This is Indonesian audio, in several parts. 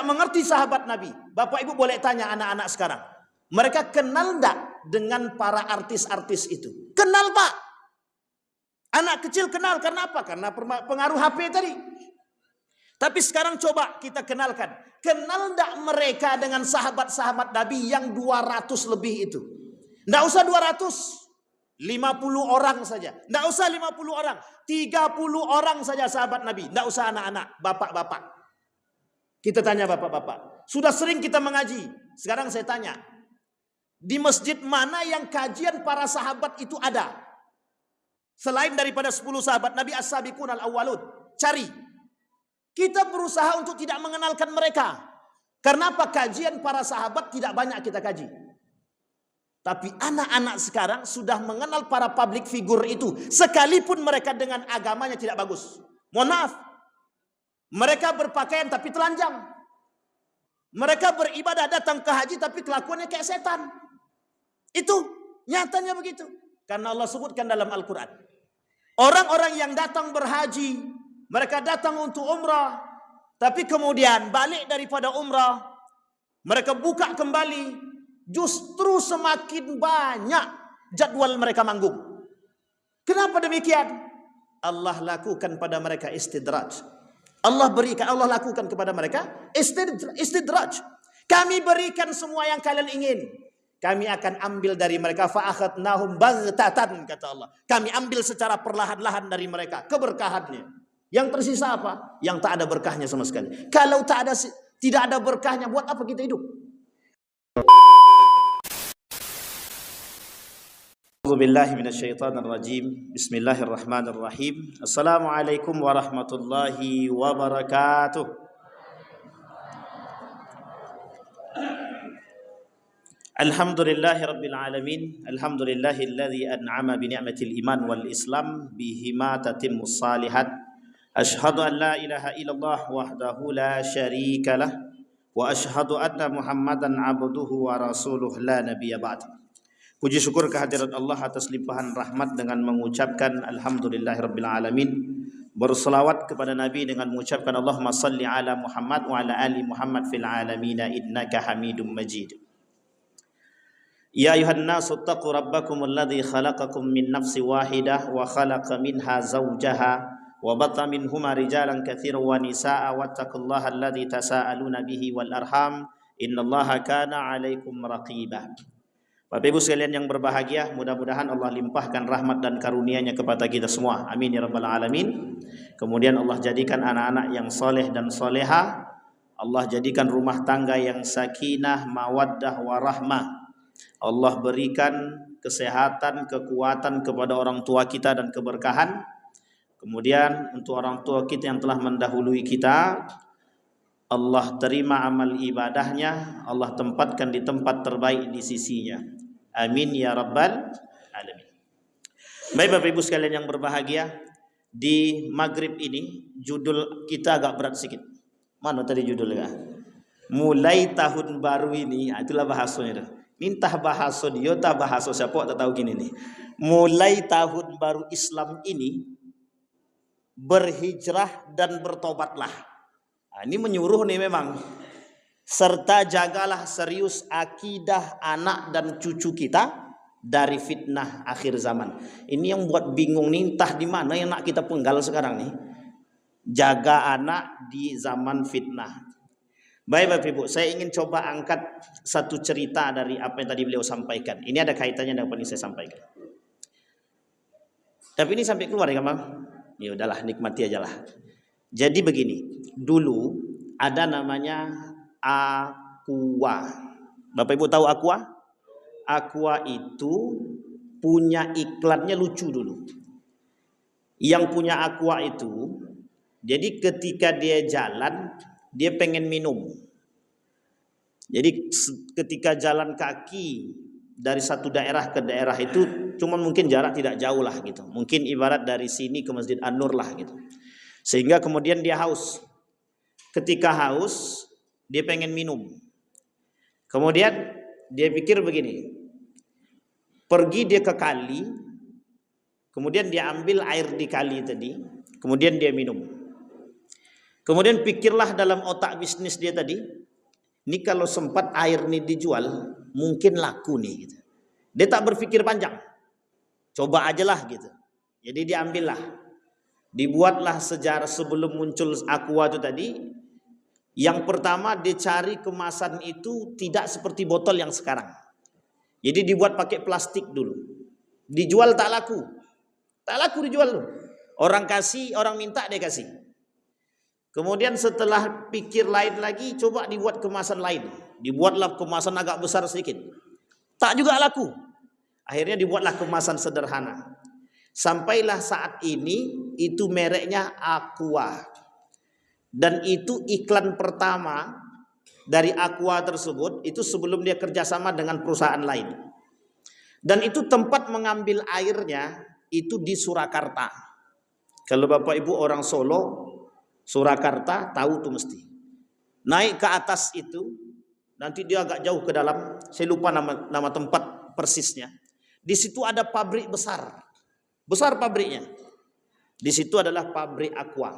mengerti sahabat Nabi. Bapak Ibu boleh tanya anak-anak sekarang. Mereka kenal enggak dengan para artis-artis itu? Kenal, Pak. Anak kecil kenal. Karena apa? Karena pengaruh HP tadi. Tapi sekarang coba kita kenalkan. Kenal enggak mereka dengan sahabat-sahabat Nabi yang 200 lebih itu? Enggak usah 200. 50 orang saja. Enggak usah 50 orang. 30 orang saja sahabat Nabi. Enggak usah anak-anak, bapak-bapak. Kita tanya bapak-bapak. Sudah sering kita mengaji. Sekarang saya tanya. Di masjid mana yang kajian para sahabat itu ada? Selain daripada 10 sahabat Nabi as-sabiqun al-awwalun. Cari. Kita berusaha untuk tidak mengenalkan mereka. Karena apa? Kajian para sahabat tidak banyak kita kaji. Tapi anak-anak sekarang sudah mengenal para public figure itu. Sekalipun mereka dengan agamanya tidak bagus. Mohon maaf. Mereka berpakaian tapi telanjang. Mereka beribadah datang ke haji tapi kelakuannya kayak setan. Itu nyatanya begitu. Karena Allah sebutkan dalam Al-Quran. Orang-orang yang datang berhaji. Mereka datang untuk umrah. Tapi kemudian balik daripada umrah. Mereka buka kembali. Justru semakin banyak jadwal mereka manggung. Kenapa demikian? Allah lakukan pada mereka istidraj. Allah lakukan kepada mereka istidraj. Kami berikan semua yang kalian ingin. Kami akan ambil dari mereka fa'akhadnahum baghtatan, kata Allah. Kami ambil secara perlahan-lahan dari mereka keberkahannya. Yang tersisa apa? Yang tak ada berkahnya sama sekali. Kalau tidak ada berkahnya, buat apa kita hidup? A'udzubillahi minasyaitonirrajim. Bismillahirrahmanirrahim. Assalamualaikum warahmatullahi wabarakatuh. Alhamdulillahi rabbil alamin. Alhamdulillahilladzi an'ama bi ni'matil iman wal islam bihima tatimmus salihat. Asyhadu an la ilaha illallah wahdahu la syarika lah wa asyhadu anna Muhammadan abduhu wa rasuluh la nabiyya ba'd. Puji syukur kehadirat Allah atas limpahan rahmat dengan mengucapkan alhamdulillahirabbil alamin. Berselawat kepada Nabi dengan mengucapkan Allahumma salli ala Muhammad wa ala ali Muhammad fil alamin innaka Hamidum Majid. Ya ayuhan nasu taqu rabbakumul ladzi khalaqakum min nafsin wahidah wa khalaqa minha zawjaha wa batta minhuma rijalan katsiran wa nisaa wattaqullaha alladzi tasaaluna bihi wal arham innallaha kana 'alaikum raqibah. Bapak Ibu sekalian yang berbahagia, mudah-mudahan Allah limpahkan rahmat dan karunia-Nya kepada kita semua. Amin ya rabbal alamin. Kemudian Allah jadikan anak-anak yang soleh dan soleha. Allah jadikan rumah tangga yang sakinah, mawaddah, warahmah. Allah berikan kesehatan, kekuatan kepada orang tua kita dan keberkahan. Kemudian untuk orang tua kita yang telah mendahului kita, Allah terima amal ibadahnya, Allah tempatkan di tempat terbaik di sisinya. Amin ya rabbal alamin. Baik Bapak Ibu sekalian yang berbahagia, di maghrib ini judul kita agak berat sedikit. Mana tadi judulnya? Mulai tahun baru ini, itulah bahasanya. Minta bahasa dia, tak bahasa siapa tak tahu gini nih. Mulai tahun baru Islam ini, berhijrah dan bertobatlah. Nah, ini menyuruh nih memang. Serta jagalah serius akidah anak dan cucu kita dari fitnah akhir zaman. Ini yang buat bingung nih, entah di mana yang nak kita penggal sekarang nih. Jaga anak di zaman fitnah. Baik Bapak Ibu, saya ingin coba angkat satu cerita dari apa yang tadi beliau sampaikan. Ini ada kaitannya dengan apa yang saya sampaikan. Tapi ini sampai keluar ya Bang? Ya udahlah, nikmati aja lah. Jadi begini, dulu ada namanya Aqua. Bapak Ibu tahu Aqua? Aqua itu punya iklannya lucu dulu. Yang punya Aqua itu, jadi ketika dia jalan, dia pengen minum. Jadi ketika jalan kaki dari satu daerah ke daerah itu, cuma mungkin jarak tidak jauh lah gitu. Mungkin ibarat dari sini ke Masjid An-Nur lah gitu. Sehingga kemudian dia haus. Ketika haus, dia pengen minum. Kemudian dia pikir begini. Pergi dia ke kali, kemudian dia ambil air di kali tadi, kemudian dia minum. Kemudian pikirlah dalam otak bisnis dia tadi, ini kalau sempat air ini dijual, mungkin laku nih gitu. Dia tak berpikir panjang. Coba aja lah gitu. Jadi diambillah. Dibuatlah sejarah sebelum muncul Aqua itu tadi. Yang pertama dicari kemasan itu tidak seperti botol yang sekarang. Jadi dibuat pakai plastik dulu. Dijual tak laku. Tak laku dijual tuh. Orang kasih, orang minta dia kasih. Kemudian setelah pikir lain lagi, coba dibuat kemasan lain. Dibuatlah kemasan agak besar sedikit. Tak juga laku. Akhirnya dibuatlah kemasan sederhana. Sampailah saat ini, itu mereknya Aqua. Dan itu iklan pertama dari Aqua tersebut, itu sebelum dia kerjasama dengan perusahaan lain. Dan itu tempat mengambil airnya, itu di Surakarta. Kalau Bapak Ibu orang Solo, Surakarta tahu tuh mesti. Naik ke atas itu, nanti dia agak jauh ke dalam, saya lupa nama tempat persisnya. Di situ ada pabrik besar. Besar pabriknya. Di situ adalah pabrik Aqua.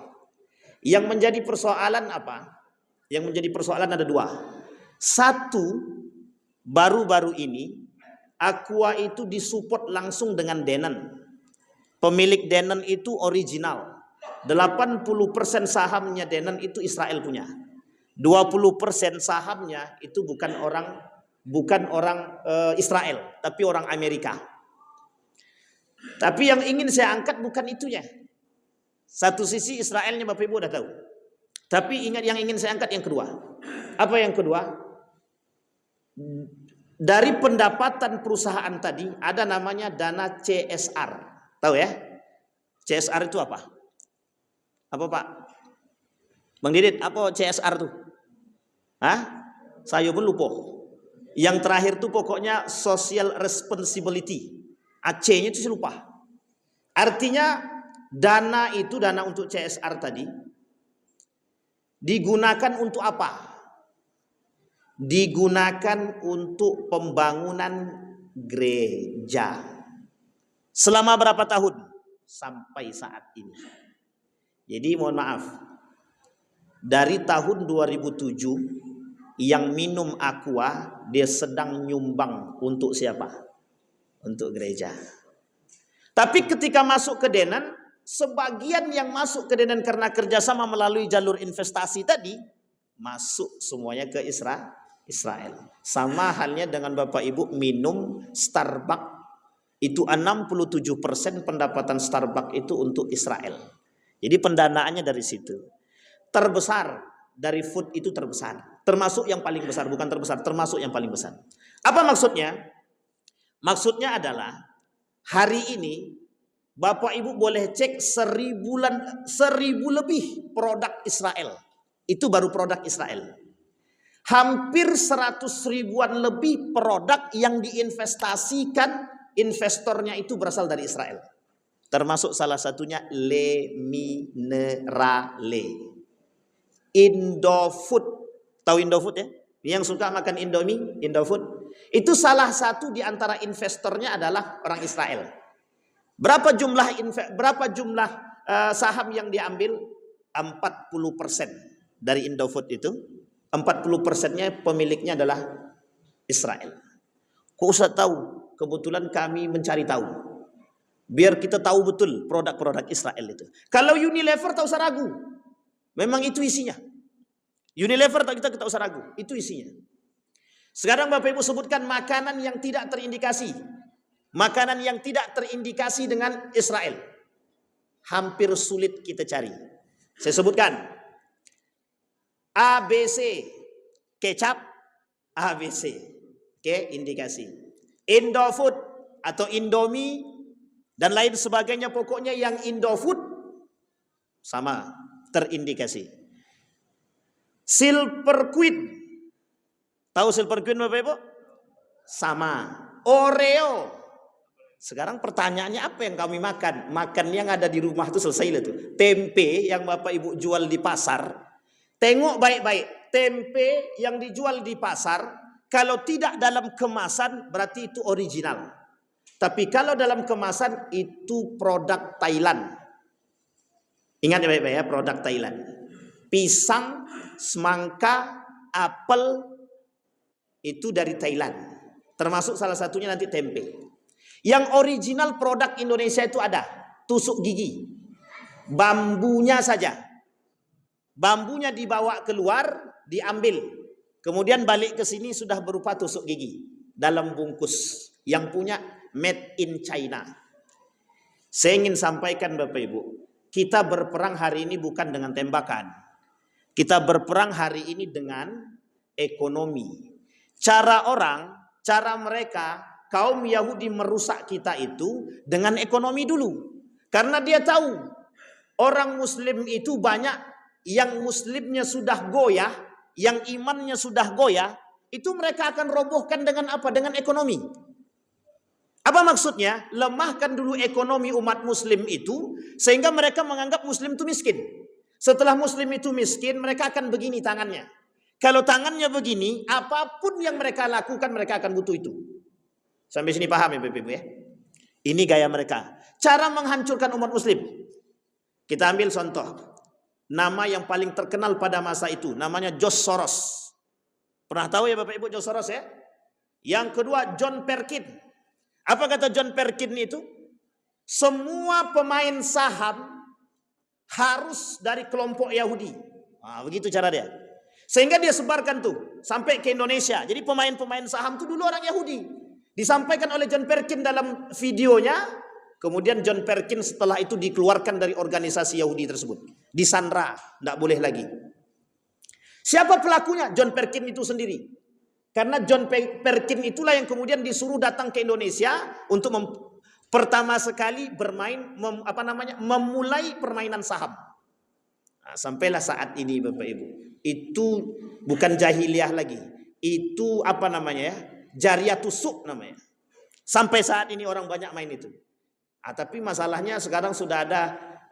Yang menjadi persoalan apa? Yang menjadi persoalan ada dua. Satu, baru-baru ini Aqua itu disupport langsung dengan Danone. Pemilik Danone itu original. 80% sahamnya Danone itu Israel punya. 20% sahamnya itu bukan orang Israel, tapi orang Amerika. Tapi yang ingin saya angkat bukan itunya. Satu sisi Israelnya Bapak Ibu udah tahu. Tapi ingat yang ingin saya angkat yang kedua. Apa yang kedua? Dari pendapatan perusahaan tadi ada namanya dana CSR. Tahu ya? CSR itu apa? Apa Pak? Bang Didit, apa CSR tuh? Hah? Saya pun lupa. Yang terakhir tuh pokoknya social responsibility. AC-nya itu saya lupa. Artinya dana itu, dana untuk CSR tadi digunakan untuk apa? Digunakan untuk pembangunan gereja. Selama berapa tahun? Sampai saat ini. Jadi mohon maaf, dari tahun 2007 yang minum Aqua dia sedang nyumbang untuk siapa? Untuk gereja. Tapi ketika masuk ke Danone, sebagian yang masuk ke Danone karena kerjasama melalui jalur investasi tadi, masuk semuanya ke Israel. Sama halnya dengan Bapak Ibu minum Starbucks, itu 67% pendapatan Starbucks itu untuk Israel. Jadi pendanaannya dari situ. Terbesar dari food itu terbesar. Termasuk yang paling besar, bukan terbesar, termasuk yang paling besar. Apa maksudnya? Maksudnya adalah hari ini Bapak Ibu boleh cek 1000 lebih produk Israel. Itu baru produk Israel. Hampir 100 ribuan lebih produk yang diinvestasikan, investornya itu berasal dari Israel. Termasuk salah satunya Le Minerale. Indofood. Tahu Indofood ya? Yang suka makan Indomie, Indofood. Itu salah satu di antara investornya adalah orang Israel. Berapa jumlah saham yang diambil? 40% dari Indofood itu. 40%-nya pemiliknya adalah Israel. Kok Ustaz tahu? Kebetulan kami mencari tahu. Biar kita tahu betul produk-produk Israel itu. Kalau Unilever tak usah ragu. Memang itu isinya. Unilever kita usah ragu. Itu isinya. Sekarang Bapak Ibu sebutkan makanan yang tidak terindikasi. Makanan yang tidak terindikasi dengan Israel. Hampir sulit kita cari. Saya sebutkan. ABC. Kecap. ABC. Oke, indikasi. Indofood atau Indomie dan lain sebagainya, pokoknya yang Indofood sama terindikasi. Silver Queen, tahu Silver Queen Bapak Ibu? Sama. Oreo. Sekarang pertanyaannya apa yang kami makan? Makan yang ada di rumah itu selesai lah tuh. Tempe yang Bapak Ibu jual di pasar, tengok baik-baik. Tempe yang dijual di pasar, kalau tidak dalam kemasan berarti itu original. Tapi kalau dalam kemasan itu produk Thailand. Ingat ya baik-baik ya, produk Thailand. Pisang, semangka, apel itu dari Thailand. Termasuk salah satunya nanti tempe. Yang original produk Indonesia itu ada tusuk gigi. Bambunya saja. Bambunya dibawa keluar, diambil. Kemudian balik ke sini sudah berupa tusuk gigi dalam bungkus yang punya made in China. Saya ingin sampaikan Bapak Ibu, kita berperang hari ini bukan dengan tembakan. Kita berperang hari ini dengan ekonomi. Cara mereka, kaum Yahudi merusak kita itu dengan ekonomi dulu. Karena dia tahu orang Muslim itu banyak yang Muslimnya sudah goyah, yang imannya sudah goyah, itu mereka akan robohkan dengan apa? Dengan ekonomi. Apa maksudnya? Lemahkan dulu ekonomi umat Muslim itu, sehingga mereka menganggap Muslim itu miskin. Setelah Muslim itu miskin, mereka akan begini tangannya. Kalau tangannya begini, apapun yang mereka lakukan, mereka akan butuh itu. Sampai sini paham ya Bapak Ibu ya? Ini gaya mereka. Cara menghancurkan umat Muslim. Kita ambil contoh. Nama yang paling terkenal pada masa itu, namanya George Soros. Pernah tahu ya Bapak Ibu George Soros ya? Yang kedua John Perkins. Apa kata John Perkins itu? Semua pemain saham harus dari kelompok Yahudi. Nah, begitu cara dia. Sehingga dia sebarkan tuh sampai ke Indonesia. Jadi pemain-pemain saham itu dulu orang Yahudi. Disampaikan oleh John Perkins dalam videonya. Kemudian John Perkins setelah itu dikeluarkan dari organisasi Yahudi tersebut. Disandra, tidak boleh lagi. Siapa pelakunya? John Perkins itu sendiri. Karena John Perkins itulah yang kemudian disuruh datang ke Indonesia untuk pertama sekali memulai permainan saham. Nah, sampailah saat ini Bapak Ibu, itu bukan jahiliyah lagi, itu jariyatus suq namanya. Sampai saat ini orang banyak main itu. Nah, tapi masalahnya sekarang sudah ada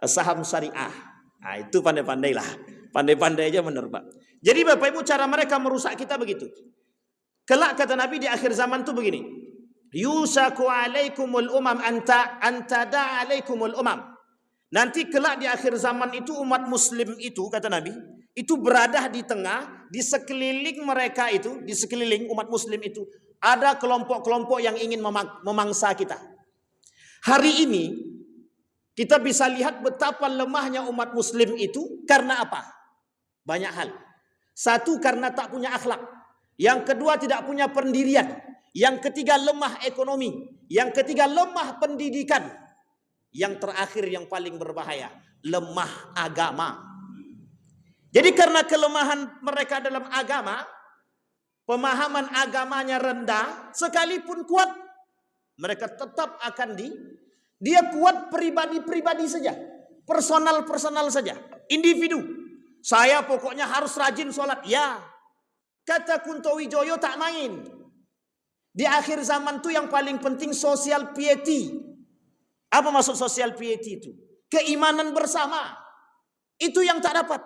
saham syariah. Nah, itu pandai-pandailah, pandai-pandai aja menerpa. Jadi Bapak Ibu, cara mereka merusak kita begitu. Kelak kata Nabi di akhir zaman tuh begini. Yusaku alaikumul umam antada alaikumul umam. Nanti kelak di akhir zaman itu umat Muslim itu kata Nabi, itu berada di tengah, di sekeliling mereka itu, di sekeliling umat Muslim itu ada kelompok-kelompok yang ingin memangsa kita. Hari ini kita bisa lihat betapa lemahnya umat Muslim itu karena apa? Banyak hal. Satu, karena tak punya akhlak. Yang kedua, tidak punya pendirian. Yang ketiga, lemah ekonomi. Yang ketiga, lemah pendidikan. Yang terakhir yang paling berbahaya, lemah agama. Jadi karena kelemahan mereka dalam agama, pemahaman agamanya rendah, sekalipun kuat, mereka tetap akan dia kuat pribadi-pribadi saja. Personal saja. Individu. Saya pokoknya harus rajin sholat. Ya. Kata Kunto Wijoyo tak main. Di akhir zaman itu yang paling penting social piety. Apa maksud social piety itu? Keimanan bersama. Itu yang tak dapat.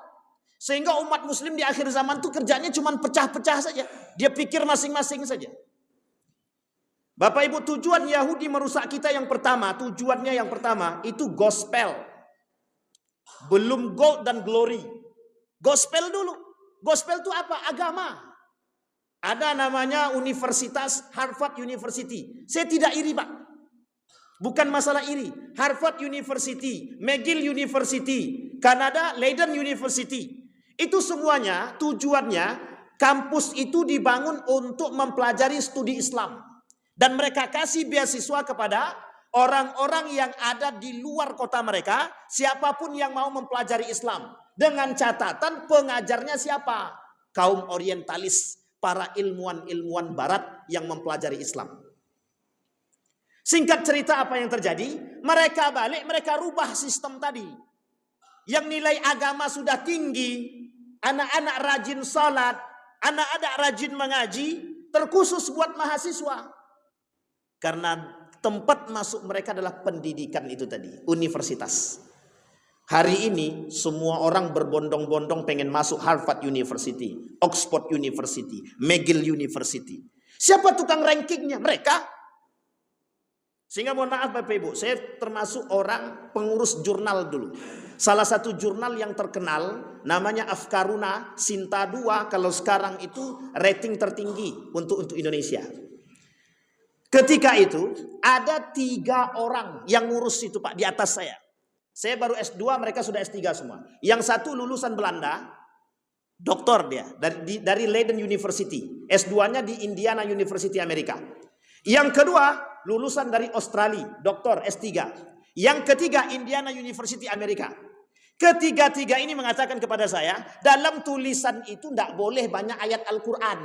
Sehingga umat Muslim di akhir zaman itu kerjanya cuma pecah-pecah saja. Dia pikir masing-masing saja. Bapak Ibu, tujuan Yahudi merusak kita tujuannya yang pertama itu gospel. Belum gold dan glory. Gospel dulu. Gospel itu apa? Agama. Ada namanya universitas Harvard University. Saya tidak iri Pak. Bukan masalah iri. Harvard University, McGill University, Kanada, Leiden University. Itu semuanya tujuannya kampus itu dibangun untuk mempelajari studi Islam. Dan mereka kasih beasiswa kepada orang-orang yang ada di luar kota mereka. Siapapun yang mau mempelajari Islam. Dengan catatan pengajarnya siapa? Kaum orientalis. Para ilmuwan-ilmuwan barat yang mempelajari Islam. Singkat cerita apa yang terjadi? Mereka balik, mereka rubah sistem tadi. Yang nilai agama sudah tinggi, anak-anak rajin salat, anak-anak rajin mengaji, terkhusus buat mahasiswa. Karena tempat masuk mereka adalah pendidikan itu tadi, universitas. Hari ini semua orang berbondong-bondong pengen masuk Harvard University, Oxford University, McGill University. Siapa tukang rankingnya? Mereka. Sehingga mohon maaf Bapak Ibu, saya termasuk orang pengurus jurnal dulu. Salah satu jurnal yang terkenal namanya Afkaruna, Sinta 2, kalau sekarang itu rating tertinggi untuk Indonesia. Ketika itu ada 3 orang yang ngurus itu Pak di atas saya. Saya baru S2, mereka sudah S3 semua. Yang satu lulusan Belanda, doktor dia dari Leiden University. S2-nya di Indiana University Amerika. Yang kedua lulusan dari Australia, doktor S3. Yang ketiga Indiana University Amerika. Ketiga-tiga ini mengatakan kepada saya, dalam tulisan itu tidak boleh banyak ayat Al-Quran.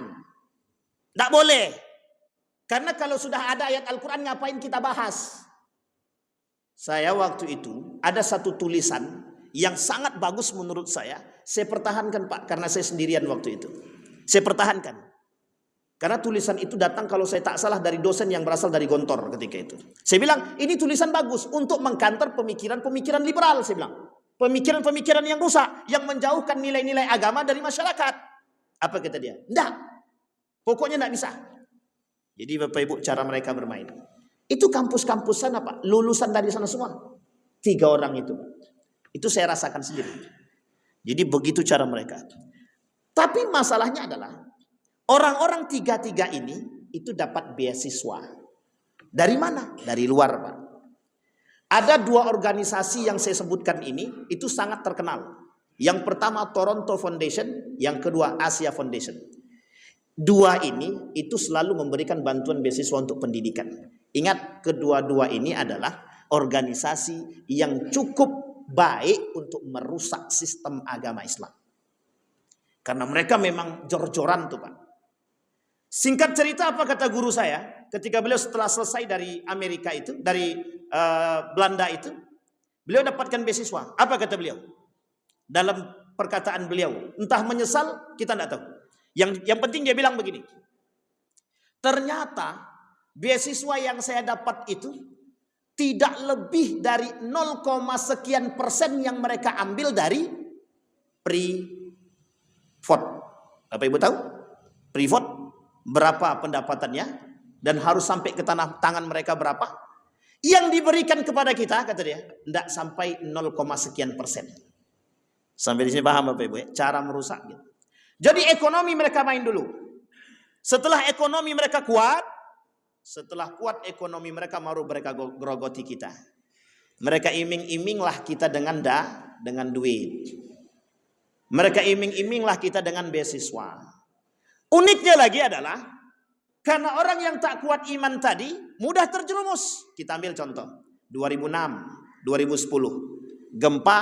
Tidak boleh. Karena kalau sudah ada ayat Al-Quran ngapain kita bahas? Saya waktu itu ada satu tulisan yang sangat bagus menurut saya pertahankan Pak, karena saya sendirian waktu itu. Saya pertahankan. Karena tulisan itu datang kalau saya tak salah dari dosen yang berasal dari Gontor ketika itu. Saya bilang ini tulisan bagus untuk mengkanter pemikiran-pemikiran liberal, saya bilang. Pemikiran-pemikiran yang rusak, yang menjauhkan nilai-nilai agama dari masyarakat. Apa kata dia? Enggak. Pokoknya enggak bisa. Jadi Bapak Ibu cara mereka bermain. Itu kampus-kampus sana Pak, lulusan dari sana semua. 3 orang itu. Itu saya rasakan sendiri. Jadi begitu cara mereka. Tapi masalahnya adalah orang-orang 3 ini itu dapat beasiswa. Dari mana? Dari luar Pak. Ada 2 organisasi yang saya sebutkan ini itu sangat terkenal. Yang pertama Toronto Foundation, yang kedua Asia Foundation. 2 ini itu selalu memberikan bantuan beasiswa untuk pendidikan. Ingat, kedua-dua ini adalah organisasi yang cukup baik untuk merusak sistem agama Islam. Karena mereka memang jor-joran tuh Pak. Singkat cerita apa kata guru saya ketika beliau setelah selesai dari Amerika itu, dari Belanda itu, beliau dapatkan beasiswa. Apa kata beliau? Dalam perkataan beliau, entah menyesal kita tidak tahu. Yang penting dia bilang begini. Ternyata beasiswa yang saya dapat itu tidak lebih dari 0, sekian persen yang mereka ambil dari privat. Bapak Ibu tahu? Privat berapa pendapatannya dan harus sampai ke tangan mereka berapa? Yang diberikan kepada kita, kata dia, tidak sampai 0, sekian persen. Sampai di sini paham Bapak Ibu ya? Cara merusak gitu. Jadi ekonomi mereka main dulu. Setelah ekonomi mereka kuat, ekonomi mereka baru mereka gerogoti kita. Mereka iming-iminglah kita dengan duit. Mereka iming-iminglah kita dengan beasiswa. Uniknya lagi adalah karena orang yang tak kuat iman tadi mudah terjerumus. Kita ambil contoh 2006, 2010 gempa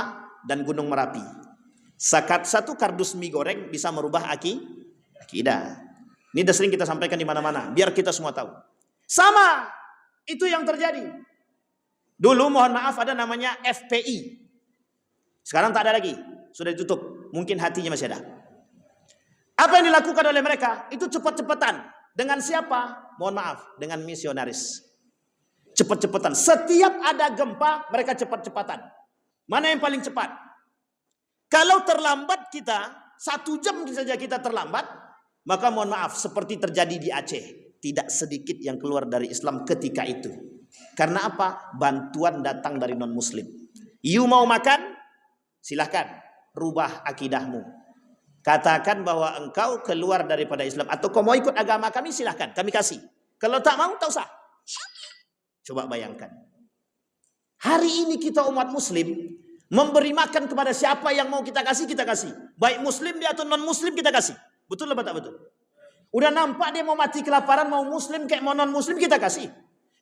dan Gunung Merapi. Satu kardus mie goreng bisa merubah akidah. Ini sudah sering kita sampaikan di mana-mana biar kita semua tahu. Sama itu yang terjadi. Dulu mohon maaf ada namanya FPI. Sekarang tak ada lagi, sudah ditutup. Mungkin hatinya masih ada. Apa yang dilakukan oleh mereka? Itu cepat-cepatan. Dengan siapa? Mohon maaf, dengan misionaris. Cepat-cepatan. Setiap ada gempa, mereka cepat-cepatan. Mana yang paling cepat? Kalau terlambat kita, 1 jam saja kita terlambat, maka mohon maaf, seperti terjadi di Aceh. Tidak sedikit yang keluar dari Islam ketika itu. Karena apa? Bantuan datang dari non-muslim. You mau makan? Silahkan. Rubah akidahmu. Katakan bahwa engkau keluar daripada Islam. Atau kau mau ikut agama kami, silahkan. Kami kasih. Kalau tak mau, tak usah. Coba bayangkan. Hari ini kita umat muslim memberi makan kepada siapa yang mau kita kasih, kita kasih. Baik muslim dia atau non-muslim kita kasih. Betul atau tak betul? Udah nampak dia mau mati kelaparan, mau muslim kayak mau non-muslim kita kasih.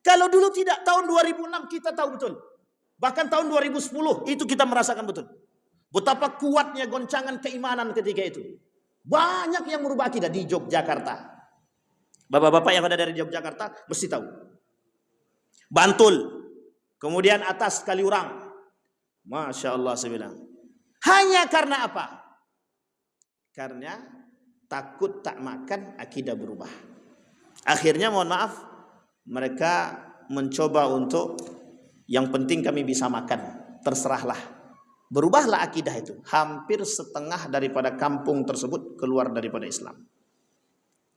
Kalau dulu tidak, tahun 2006 kita tahu betul. Bahkan tahun 2010 itu kita merasakan betul. Betapa kuatnya goncangan keimanan ketika itu. Banyak yang merubah akidah di Yogyakarta. Bapak-bapak yang ada dari Yogyakarta mesti tahu. Bantul. Kemudian atas Kaliurang. Masya Allah saya bilang. Hanya karena apa? Karena takut tak makan akidah berubah. Akhirnya mohon maaf, mereka mencoba untuk yang penting kami bisa makan, terserahlah. Berubahlah akidah itu. Hampir setengah daripada kampung tersebut keluar daripada Islam.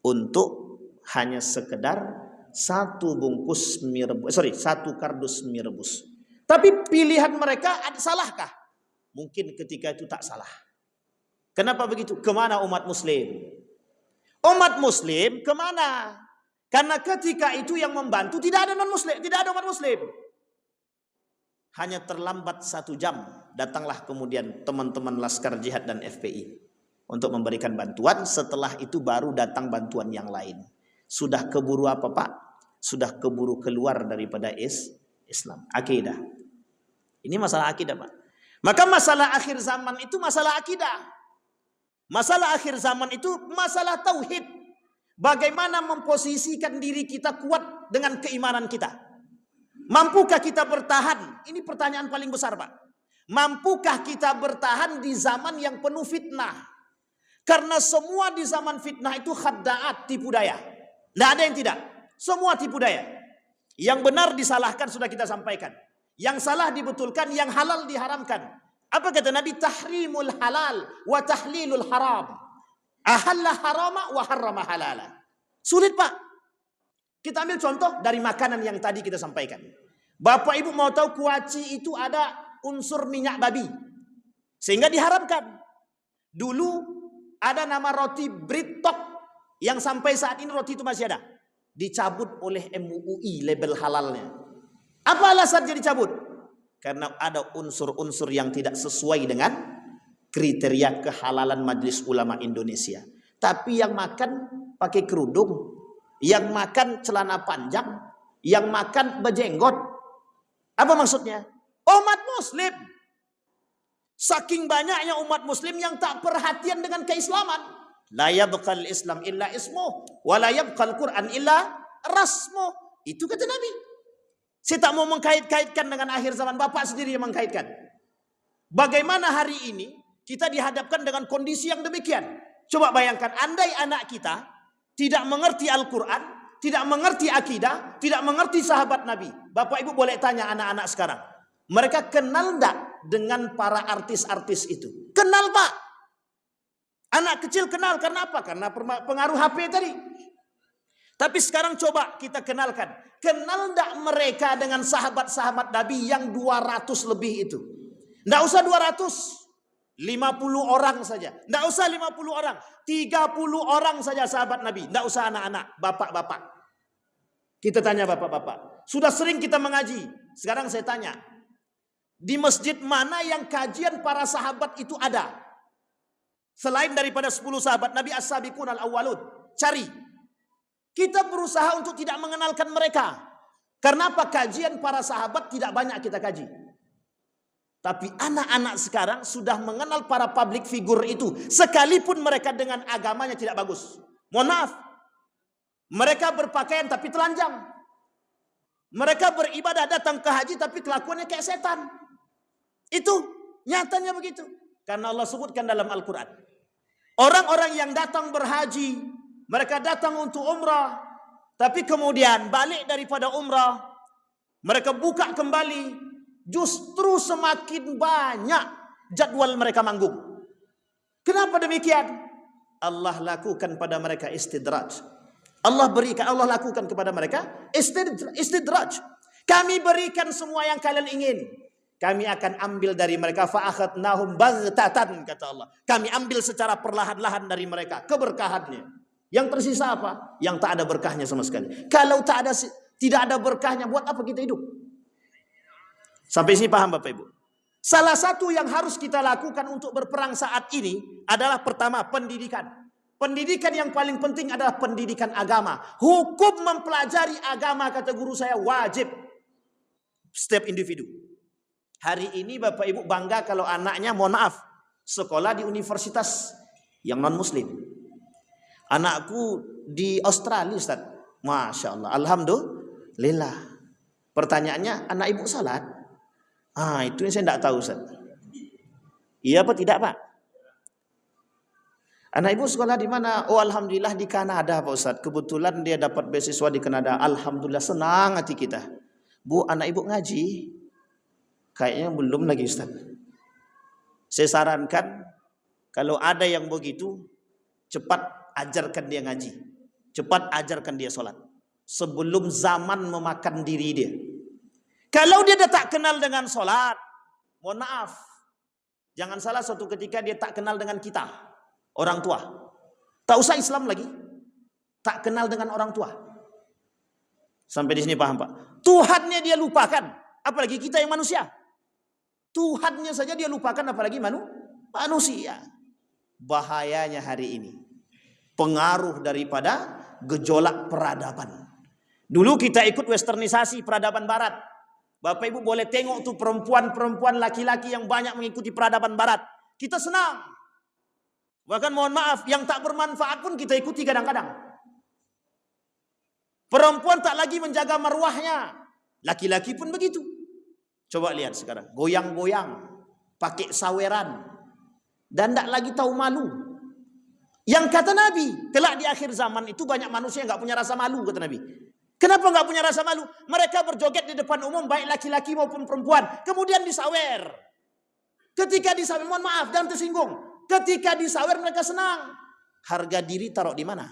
Untuk hanya sekedar satu bungkus mie rebus, satu kardus mie rebus. Tapi pilihan mereka salahkah? Mungkin ketika itu tak salah. Kenapa begitu? Kemana umat muslim? Umat muslim kemana? Karena ketika itu yang membantu tidak ada non-muslim, tidak ada umat muslim. Hanya terlambat 1 jam, datanglah kemudian teman-teman Laskar Jihad dan FPI untuk memberikan bantuan. Setelah itu baru datang bantuan yang lain. Sudah keburu apa Pak? Sudah keburu keluar daripada Islam, akidah. Ini masalah akidah Pak. Maka masalah akhir zaman itu masalah akidah. Masalah akhir zaman itu masalah tauhid. Bagaimana memposisikan diri kita kuat dengan keimanan kita. Mampukah kita bertahan? Ini pertanyaan paling besar Pak. Mampukah kita bertahan di zaman yang penuh fitnah? Karena semua di zaman fitnah itu khadda'at, tipu daya. Tidak ada yang tidak. Semua tipu daya. Yang benar disalahkan sudah kita sampaikan. Yang salah dibetulkan, yang halal diharamkan. Apa kata Nabi? Tahrimul halal wa tahlilul haram. Ahalla harama wa harrama halala. Sulit Pak. Kita ambil contoh dari makanan yang tadi kita sampaikan. Bapak Ibu mau tahu kuaci itu ada unsur minyak babi. Sehingga diharamkan. Dulu ada nama roti Brittok yang sampai saat ini roti itu masih ada. Dicabut oleh MUI label halalnya. Apa alasannya dicabut? Karena ada unsur-unsur yang tidak sesuai dengan kriteria kehalalan Majelis Ulama Indonesia. Tapi yang makan pakai kerudung, yang makan celana panjang, yang makan berjenggot. Apa maksudnya? Umat muslim. Saking banyaknya umat muslim yang tak perhatian dengan keislaman. La yabqal Islam illa ismuh, wa la yabqal Quran illa rasmuh. Itu kata Nabi. Saya tak mau mengkait-kaitkan dengan akhir zaman, Bapak sendiri yang mengkaitkan. Bagaimana hari ini kita dihadapkan dengan kondisi yang demikian? Coba bayangkan, andai anak kita tidak mengerti Al-Quran, tidak mengerti akidah, tidak mengerti sahabat Nabi. Bapak Ibu boleh tanya anak-anak sekarang. Mereka kenal enggak dengan para artis-artis itu? Kenal Pak. Anak kecil kenal, karena apa? Karena pengaruh HP tadi. Tapi sekarang coba kita kenalkan. Kenal enggak mereka dengan sahabat-sahabat Nabi yang 200 lebih itu? Enggak usah 200. 50 orang saja. Enggak usah 50 orang. 30 orang saja sahabat Nabi. Enggak usah anak-anak, bapak-bapak. Kita tanya bapak-bapak. Sudah sering kita mengaji. Sekarang saya tanya. Di masjid mana yang kajian para sahabat itu ada? Selain daripada 10 sahabat Nabi as-sabiqun al-awwalun. Cari. Kita berusaha untuk tidak mengenalkan mereka. Karena apa? Kajian para sahabat tidak banyak kita kaji. Tapi anak-anak sekarang sudah mengenal para public figure itu. Sekalipun mereka dengan agamanya tidak bagus. Mohon maaf. Mereka berpakaian tapi telanjang. Mereka beribadah datang ke haji tapi kelakuannya kayak setan. Itu nyatanya begitu. Karena Allah sebutkan dalam Al-Quran. Orang-orang yang datang berhaji, mereka datang untuk umrah, tapi kemudian balik daripada umrah, mereka buka kembali, justru semakin banyak jadwal mereka manggung. Kenapa demikian? Allah lakukan pada mereka istidraj. Allah lakukan kepada mereka istidraj. Kami berikan semua yang kalian ingin. Kami akan ambil dari mereka fa'akhadnahum baghtatan, kata Allah. Kami ambil secara perlahan-lahan dari mereka keberkahannya. Yang tersisa apa? Yang tak ada berkahnya sama sekali. Kalau tidak ada berkahnya, buat apa kita hidup? Sampai sini paham Bapak Ibu? Salah satu yang harus kita lakukan untuk berperang saat ini adalah pertama pendidikan. Pendidikan yang paling penting adalah pendidikan agama. Hukum mempelajari agama, kata guru saya, wajib. Setiap individu. Hari ini Bapak Ibu bangga kalau anaknya, mohon maaf, sekolah di universitas yang non muslim. Anakku di Australia Ustaz. Masya Allah, alhamdulillah. Pertanyaannya, anak ibu salat? Itu yang saya tidak tahu Ustaz. Iya apa tidak Pak? Anak ibu sekolah di mana? Oh alhamdulillah di Kanada Pak Ustaz. Kebetulan dia dapat beasiswa di Kanada. Alhamdulillah, senang hati kita. Bu, anak ibu ngaji? Kayaknya belum lagi Ustaz. Saya sarankan kalau ada yang begitu, cepat ajarkan dia ngaji. Cepat ajarkan dia sholat. sebelum zaman memakan diri dia. Kalau dia dah tak kenal dengan solat, mohon maaf, jangan salah, suatu ketika dia tak kenal dengan kita, orang tua. Tak usah Islam lagi, tak kenal dengan orang tua. Sampai di sini paham Pak? Tuhannya dia lupakan, apalagi kita yang manusia. Tuhannya saja dia lupakan, apalagi manusia. Bahayanya hari ini pengaruh daripada gejolak peradaban. Dulu kita ikut westernisasi peradaban barat. Bapak Ibu boleh tengok tuh perempuan-perempuan laki-laki yang banyak mengikuti peradaban barat. Kita senang. Bahkan mohon maaf, yang tak bermanfaat pun kita ikuti kadang-kadang. Perempuan tak lagi menjaga marwahnya. Laki-laki pun begitu. Coba lihat sekarang, goyang-goyang, pakai saweran, dan tak lagi tahu malu. Yang kata Nabi, kelak di akhir zaman itu banyak manusia yang nggak punya rasa malu, kata Nabi. Kenapa nggak punya rasa malu? Mereka berjoget di depan umum, baik laki-laki maupun perempuan. Kemudian disawer. Ketika disawer, mohon maaf, jangan tersinggung. Ketika disawer mereka senang. Harga diri taruh di mana?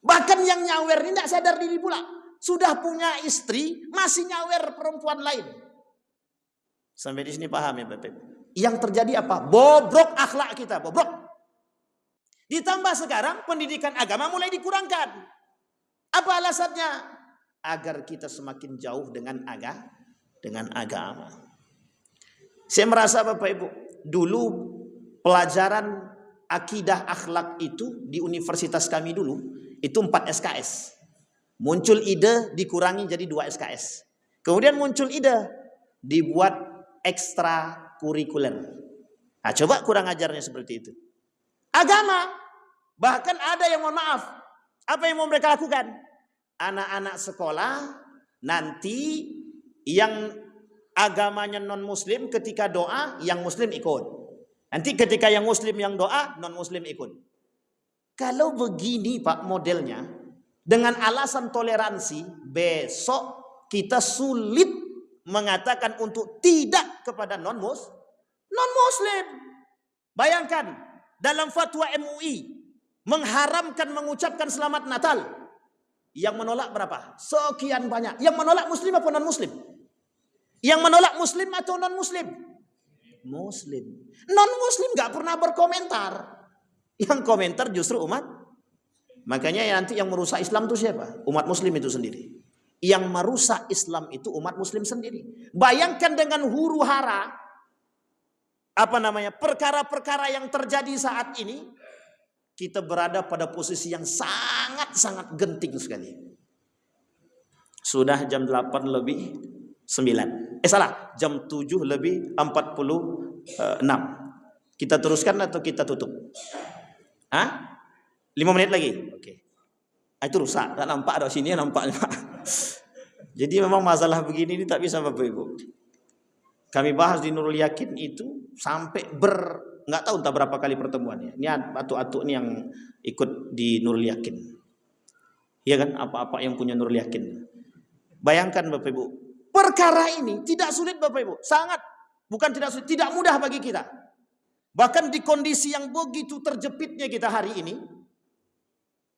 Bahkan yang nyawer ini tidak sadar diri pula. Sudah punya istri, masih nyawer perempuan lain. Sampai di sini paham ya Bapak? Yang terjadi apa? Bobrok akhlak kita, bobrok. Ditambah sekarang pendidikan agama mulai dikurangkan. Apa alasannya? Agar kita semakin jauh dengan agama. Saya merasa Bapak Ibu, dulu pelajaran akidah akhlak itu di universitas kami dulu, itu 4 SKS. Muncul ide dikurangi jadi 2 SKS. Kemudian muncul ide dibuat ekstra kurikuler. Nah, coba kurang ajarnya seperti itu. Agama, bahkan ada yang mohon maaf, apa yang mau mereka lakukan? Anak-anak sekolah nanti yang agamanya non-muslim ketika doa, yang muslim ikut. Nanti ketika yang muslim yang doa, non-muslim ikut. Kalau begini Pak modelnya, dengan alasan toleransi, besok kita sulit mengatakan untuk tidak kepada non-muslim. Bayangkan, dalam fatwa MUI mengharamkan mengucapkan selamat Natal. Yang menolak berapa? Sekian banyak. Yang menolak muslim apa non-muslim? Yang menolak muslim atau non-muslim? Muslim. Non-muslim gak pernah berkomentar. Yang komentar justru umat. Makanya nanti yang merusak Islam itu siapa? Umat muslim itu sendiri. Yang merusak Islam itu umat muslim sendiri. Bayangkan dengan huru hara, perkara-perkara yang terjadi saat ini, kita berada pada posisi yang sangat-sangat genting sekali. Sudah jam 8 lebih 9. Jam 7 lebih 46. Kita teruskan atau kita tutup? 5 menit lagi? Oke. Itu rusak, tak nampak ada sini, nampaknya. Jadi memang masalah begini ini tak bisa Bapak Ibu. Kami bahas di Nurul Yakin itu sampai nggak tahu entah berapa kali pertemuannya. Ini atuk-atuk ini yang ikut di Nurul Yakin. Iya kan? Apa-apa yang punya Nurul Yakin. Bayangkan Bapak Ibu, perkara ini tidak sulit Bapak Ibu. Bukan tidak sulit, tidak mudah bagi kita. Bahkan di kondisi yang begitu terjepitnya kita hari ini,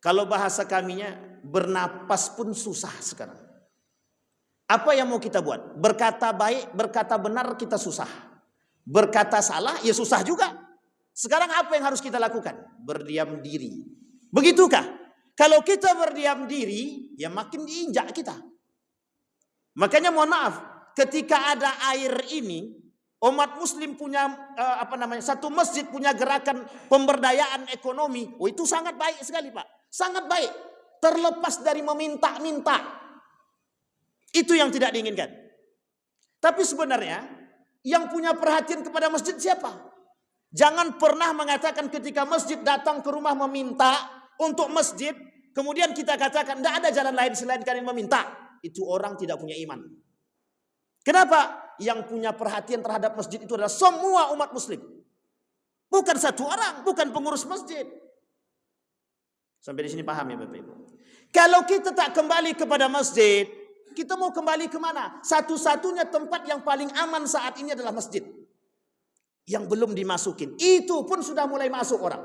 kalau bahasa kaminya, bernapas pun susah sekarang. Apa yang mau kita buat? Berkata baik, berkata benar kita susah. Berkata salah, ya susah juga. Sekarang apa yang harus kita lakukan? Berdiam diri. Begitukah? Kalau kita berdiam diri, ya makin diinjak kita. Makanya mohon maaf, ketika ada air ini, umat muslim punya satu masjid punya gerakan pemberdayaan ekonomi. Oh, itu sangat baik sekali Pak. Sangat baik. Terlepas dari meminta-minta. Itu yang tidak diinginkan. Tapi sebenarnya yang punya perhatian kepada masjid siapa? Jangan pernah mengatakan ketika masjid datang ke rumah meminta untuk masjid, kemudian kita katakan tidak ada jalan lain selain kalian meminta. Itu orang tidak punya iman. Kenapa? Yang punya perhatian terhadap masjid itu adalah semua umat muslim. Bukan satu orang, bukan pengurus masjid. Sampai di sini paham ya Bapak Ibu? Kalau kita tak kembali kepada masjid, kita mau kembali kemana? Satu-satunya tempat yang paling aman saat ini adalah masjid. Yang belum dimasukin. Itu pun sudah mulai masuk orang.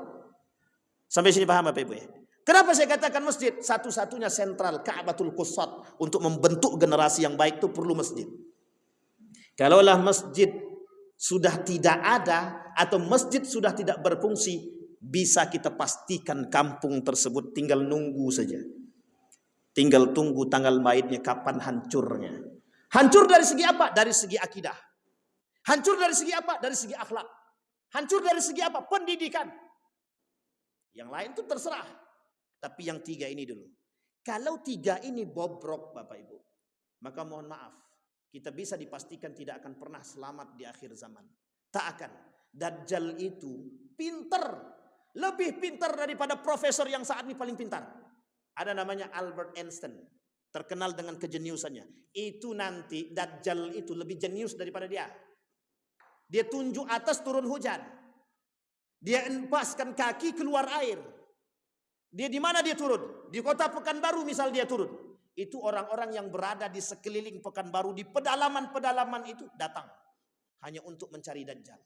Sampai sini paham Bapak Ibu ya? Kenapa saya katakan masjid? Satu-satunya sentral Ka'batul Qusat untuk membentuk generasi yang baik itu perlu masjid. Kalaulah masjid sudah tidak ada atau masjid sudah tidak berfungsi, bisa kita pastikan kampung tersebut tinggal nunggu saja. Tinggal tunggu tanggal mainnya kapan hancurnya. Hancur dari segi apa? Dari segi akidah. Hancur dari segi apa? Dari segi akhlak. Hancur dari segi apa? Pendidikan. Yang lain itu terserah. Tapi yang tiga ini dulu. Kalau tiga ini bobrok Bapak Ibu, maka mohon maaf, kita bisa dipastikan tidak akan pernah selamat di akhir zaman. Tak akan. Dajjal itu pinter. Lebih pintar daripada profesor yang saat ini paling pintar. Ada namanya Albert Einstein. Terkenal dengan kejeniusannya. Itu nanti Dajjal itu lebih jenius daripada dia. Dia tunjuk atas turun hujan. Dia empaskan kaki keluar air. Dia di mana dia turun? Di kota Pekanbaru misal dia turun. Itu orang-orang yang berada di sekeliling Pekanbaru, di pedalaman-pedalaman itu datang. Hanya untuk mencari Dajjal.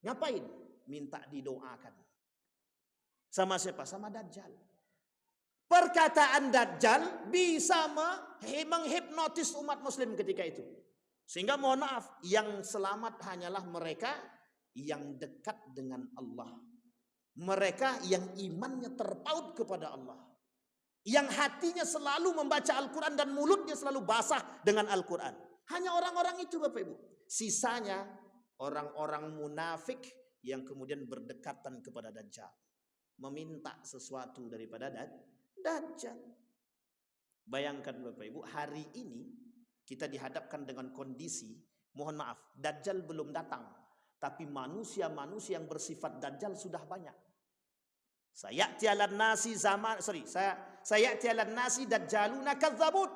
Ngapain? Minta didoakan. Sama siapa? Sama Dajjal. Perkataan Dajjal bisa menghipnotis umat muslim ketika itu. Sehingga mohon maaf, yang selamat hanyalah mereka yang dekat dengan Allah. Mereka yang imannya terpaut kepada Allah. Yang hatinya selalu membaca Al-Quran dan mulutnya selalu basah dengan Al-Quran. Hanya orang-orang itu Bapak Ibu. Sisanya orang-orang munafik yang kemudian berdekatan kepada Dajjal. Meminta sesuatu daripada Dajjal. Bayangkan Bapak Ibu, hari ini kita dihadapkan dengan kondisi, mohon maaf, Dajjal belum datang. Tapi manusia-manusia yang bersifat Dajjal sudah banyak. Sayati 'alan nasi dajjaluna kadzabun.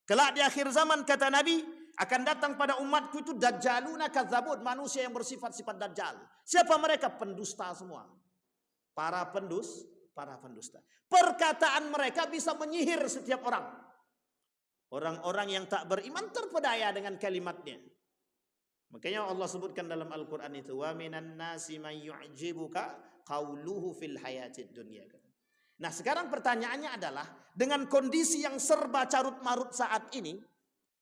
Kelak di akhir zaman kata Nabi, akan datang pada umatku itu dajjaluna kadzabun, manusia yang bersifat-sifat dajjal. Siapa mereka? Pendusta semua. Para pendusta. Perkataan mereka bisa menyihir setiap orang. Orang-orang yang tak beriman terpedaya dengan kalimatnya. Makanya Allah sebutkan dalam Al-Quran itu, wa minan nasi man yu'jibuka qauluhu fil hayatid dunya. Nah, sekarang pertanyaannya adalah, dengan kondisi yang serba carut-marut saat ini,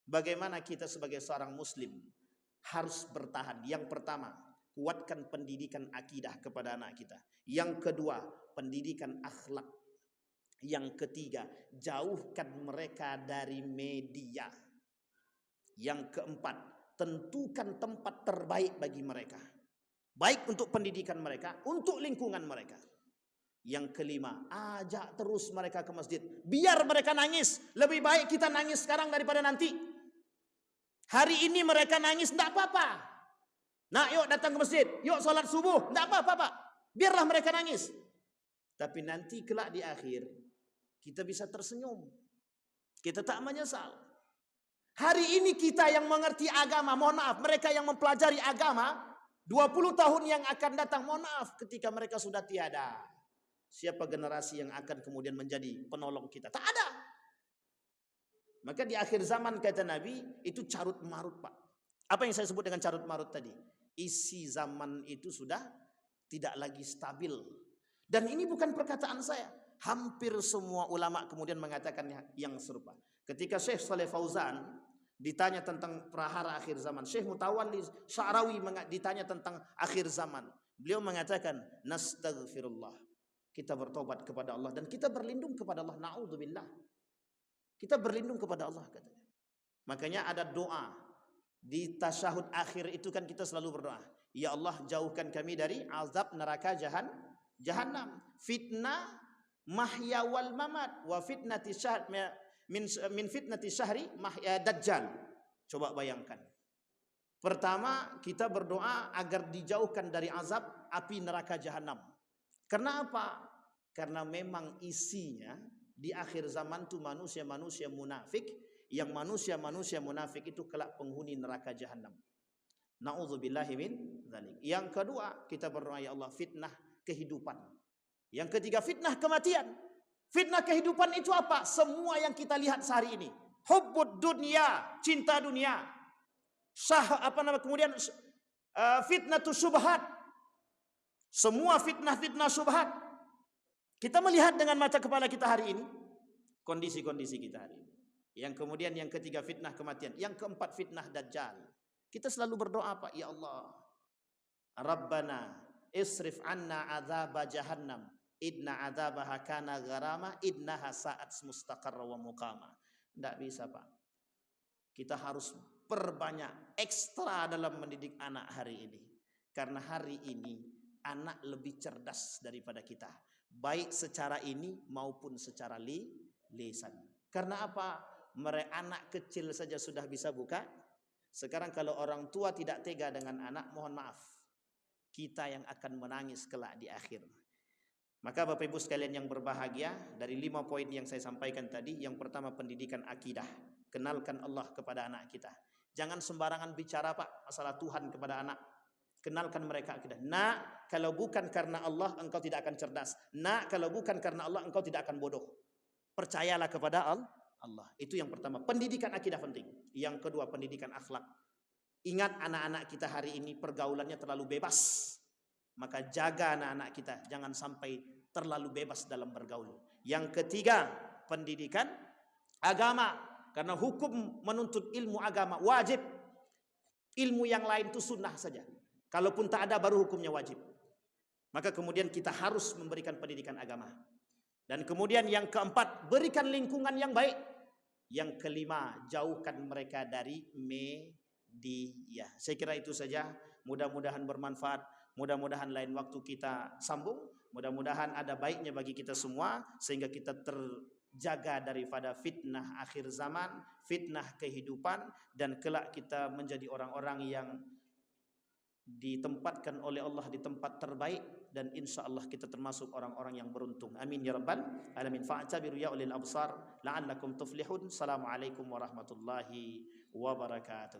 bagaimana kita sebagai seorang muslim harus bertahan? Yang pertama, kuatkan pendidikan akidah kepada anak kita. Yang kedua, pendidikan akhlak. Yang ketiga, jauhkan mereka dari media. Yang keempat, tentukan tempat terbaik bagi mereka. Baik untuk pendidikan mereka, untuk lingkungan mereka. Yang kelima, ajak terus mereka ke masjid. Biar mereka nangis. Lebih baik kita nangis sekarang daripada nanti. Hari ini mereka nangis, tidak apa-apa. Nah, yuk datang ke masjid. Yuk sholat subuh, tidak apa-apa Pak. Biarlah mereka nangis. Tapi nanti kelak di akhir, kita bisa tersenyum. Kita tak menyesal. Hari ini kita yang mengerti agama, mohon maaf, mereka yang mempelajari agama, 20 tahun yang akan datang, mohon maaf, ketika mereka sudah tiada. Siapa generasi yang akan kemudian menjadi penolong kita? Tak ada. Maka di akhir zaman kata Nabi, itu carut marut Pak. Apa yang saya sebut dengan carut marut tadi? Isi zaman itu sudah tidak lagi stabil. Dan ini bukan perkataan saya. Hampir semua ulama kemudian mengatakan yang serupa. Ketika Syekh Saleh Fauzan ditanya tentang prahara akhir zaman, Syekh Mutawalli Sya'rawi ditanya tentang akhir zaman, beliau mengatakan nastaghfirullah, kita bertobat kepada Allah dan kita berlindung kepada Allah. Na'udzubillah, kita berlindung kepada Allah katanya. Makanya ada doa di tasyahud akhir itu kan kita selalu berdoa, ya Allah jauhkan kami dari azab neraka jahannam, fitnah mahya wal mamat wa fitnati syahr min fitnati syahri mahya dajjal. Coba bayangkan. Pertama, kita berdoa agar dijauhkan dari azab api neraka jahanam. Karena apa? Karena memang isinya di akhir zaman itu manusia-manusia munafik, yang manusia-manusia munafik itu kelak penghuni neraka jahanam. Nauzubillahi min dzalik. Yang kedua, kita berdoa ya Allah fitnah kehidupan. Yang ketiga, fitnah kematian. Fitnah kehidupan itu apa? Semua yang kita lihat sehari ini. Hubbud dunia, cinta dunia. Kemudian fitnah tu syubhat. Semua fitnah-fitnah syubhat. Kita melihat dengan mata kepala kita hari ini, kondisi-kondisi kita hari ini. Yang kemudian yang ketiga fitnah kematian. Yang keempat fitnah dajjal. Kita selalu berdoa Pak, ya Allah, Rabbana isrif anna adzaba jahannam inna adzabaha kana gharama innaha sa'at mustaqarra wa muqama. Tidak bisa Pak. Kita harus perbanyak ekstra dalam mendidik anak hari ini. Karena hari ini anak lebih cerdas daripada kita. Baik secara ini maupun secara lisan. Karena apa? Mereka anak kecil saja sudah bisa buka. Sekarang kalau orang tua tidak tega dengan anak, mohon maaf, kita yang akan menangis kelak di akhir. Maka Bapak Ibu sekalian yang berbahagia, dari 5 poin yang saya sampaikan tadi, yang pertama pendidikan akidah. Kenalkan Allah kepada anak kita. Jangan sembarangan bicara Pak masalah Tuhan kepada anak. Kenalkan mereka akidah. Nak, kalau bukan karena Allah engkau tidak akan cerdas. Nak, kalau bukan karena Allah engkau tidak akan bodoh. Percayalah kepada Allah. Itu yang pertama. Pendidikan akidah penting. Yang kedua pendidikan akhlak. Ingat anak-anak kita hari ini pergaulannya terlalu bebas. Maka jaga anak-anak kita. Jangan sampai terlalu bebas dalam bergaul. Yang ketiga pendidikan agama. Karena hukum menuntut ilmu agama wajib. Ilmu yang lain itu sunnah saja. Kalaupun tak ada baru hukumnya wajib. Maka kemudian kita harus memberikan pendidikan agama. Dan kemudian yang keempat, berikan lingkungan yang baik. Yang kelima, jauhkan mereka dari media. Saya kira itu saja. Mudah-mudahan bermanfaat. Mudah-mudahan lain waktu kita sambung. Mudah-mudahan ada baiknya bagi kita semua. Sehingga kita terjaga daripada fitnah akhir zaman. Fitnah kehidupan. Dan kelak kita menjadi orang-orang yang ditempatkan oleh Allah di tempat terbaik, dan insya Allah kita termasuk orang-orang yang beruntung. Amin ya rabbal alamin. Fa'tabiru ya ulil absar la'allakum tuflihun. Assalamualaikum warahmatullahi wabarakatuh.